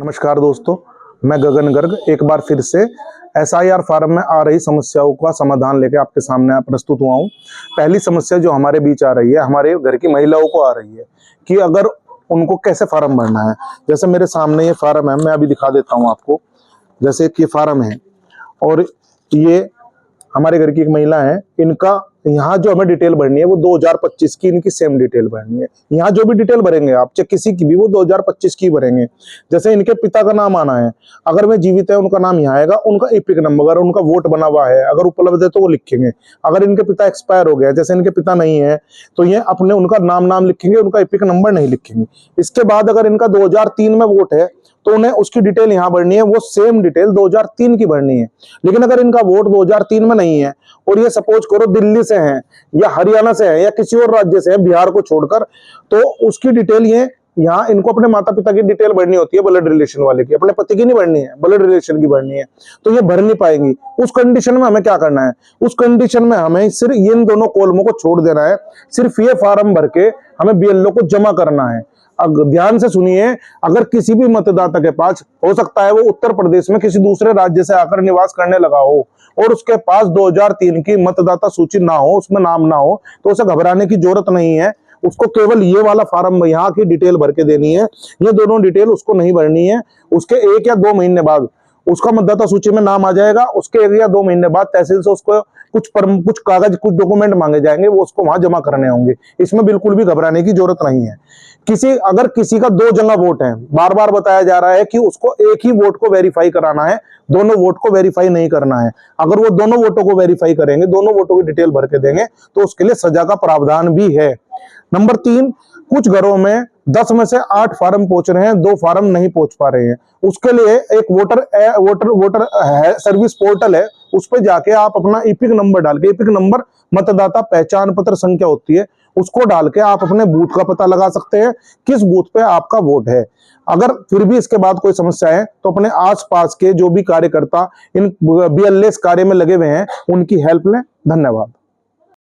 नमस्कार दोस्तों, मैं गगन गर्ग एक बार फिर से एसआईआर फार्म में आ रही समस्याओं का समाधान लेकर आपके सामने प्रस्तुत हुआ हूँ। पहली समस्या जो हमारे बीच आ रही है, हमारे घर की महिलाओं को आ रही है कि अगर उनको कैसे फार्म भरना है। जैसे मेरे सामने ये फार्म है, मैं अभी दिखा देता हूँ आपको। जैसे कि फार्म है और ये हमारे घर की एक महिला है, इनका यहाँ जो हमें डिटेल भरनी है वो 2025 की इनकी सेम डिटेल भरनी है। यहाँ जो भी डिटेल भरेंगे आप, चाहे किसी की भी, वो 2025 की भरेंगे। जैसे इनके पिता का नाम आना है, अगर वे जीवित है उनका नाम यहाँ आएगा, उनका एपिक नंबर, अगर उनका वोट बना हुआ है, अगर उपलब्ध है तो वो लिखेंगे। अगर इनके पिता एक्सपायर हो गया, जैसे इनके पिता नहीं है, तो ये अपने उनका नाम लिखेंगे, उनका एपिक नंबर नहीं लिखेंगे। इसके बाद अगर इनका 2003 में वोट है तो उन्हें उसकी डिटेल यहाँ भरनी है, वो सेम डिटेल 2003 की भरनी है। लेकिन अगर इनका वोट 2003 में नहीं है और ये सपोज करो दिल्ली से हैं या हरियाणा से है या किसी और राज्य से है, बिहार को छोड़कर, तो उसकी डिटेल ये यहाँ इनको अपने माता पिता की डिटेल भरनी होती है, ब्लड रिलेशन वाले की, अपने पति की नहीं भरनी है, ब्लड रिलेशन की भरनी है। तो ये भर नहीं पाएंगी। उस कंडीशन में हमें क्या करना है? उस कंडीशन में हमें सिर्फ इन दोनों कॉलमों को छोड़ देना है, सिर्फ ये फार्म भर के हमें बीएलओ को जमा करना है। ध्यान से सुनिए, अगर किसी भी मतदाता के पास, हो सकता है वो उत्तर प्रदेश में किसी दूसरे राज्य से आकर निवास करने लगा हो और उसके पास 2003 की मतदाता सूची ना हो, उसमें नाम ना हो, तो उसे घबराने की जरूरत नहीं है। उसको केवल ये वाला फार्म यहाँ की डिटेल भर के देनी है। ये दोनों डिटेल उसको नहीं भरनी है। उसके 1 या 2 महीने बाद उसका मतदाता सूची में नाम आ जाएगा। उसके 1 या 2 महीने बाद तहसील से उसको कुछ कागज, कुछ डॉक्यूमेंट मांगे जाएंगे, वो उसको वहां जमा करने होंगे। इसमें बिल्कुल भी घबराने की जरूरत नहीं है। अगर किसी का 2 जगह वोट है, बार बार बताया जा रहा है कि उसको एक ही वोट को वेरीफाई कराना है, दोनों वोट को वेरीफाई नहीं करना है। अगर वो दोनों वोटों को वेरीफाई करेंगे, दोनों वोटों की डिटेल भर के देंगे, तो उसके लिए सजा का प्रावधान भी है। नंबर 3, कुछ घरों में 10 में से 8 फार्म पहुंच रहे हैं, 2 फार्म नहीं पहुंच पा रहे हैं। उसके लिए एक वोटर सर्विस पोर्टल है, उस पर जाके आप अपना एपिक नंबर डाल के, एपिक नंबर मतदाता पहचान पत्र संख्या होती है, उसको डाल के आप अपने बूथ का पता लगा सकते हैं, किस बूथ पे आपका वोट है। अगर फिर भी इसके बाद कोई समस्या है तो अपने आसपास के जो भी कार्यकर्ता इन बीएलएस कार्य में लगे हुए हैं, उनकी हेल्प लें। धन्यवाद।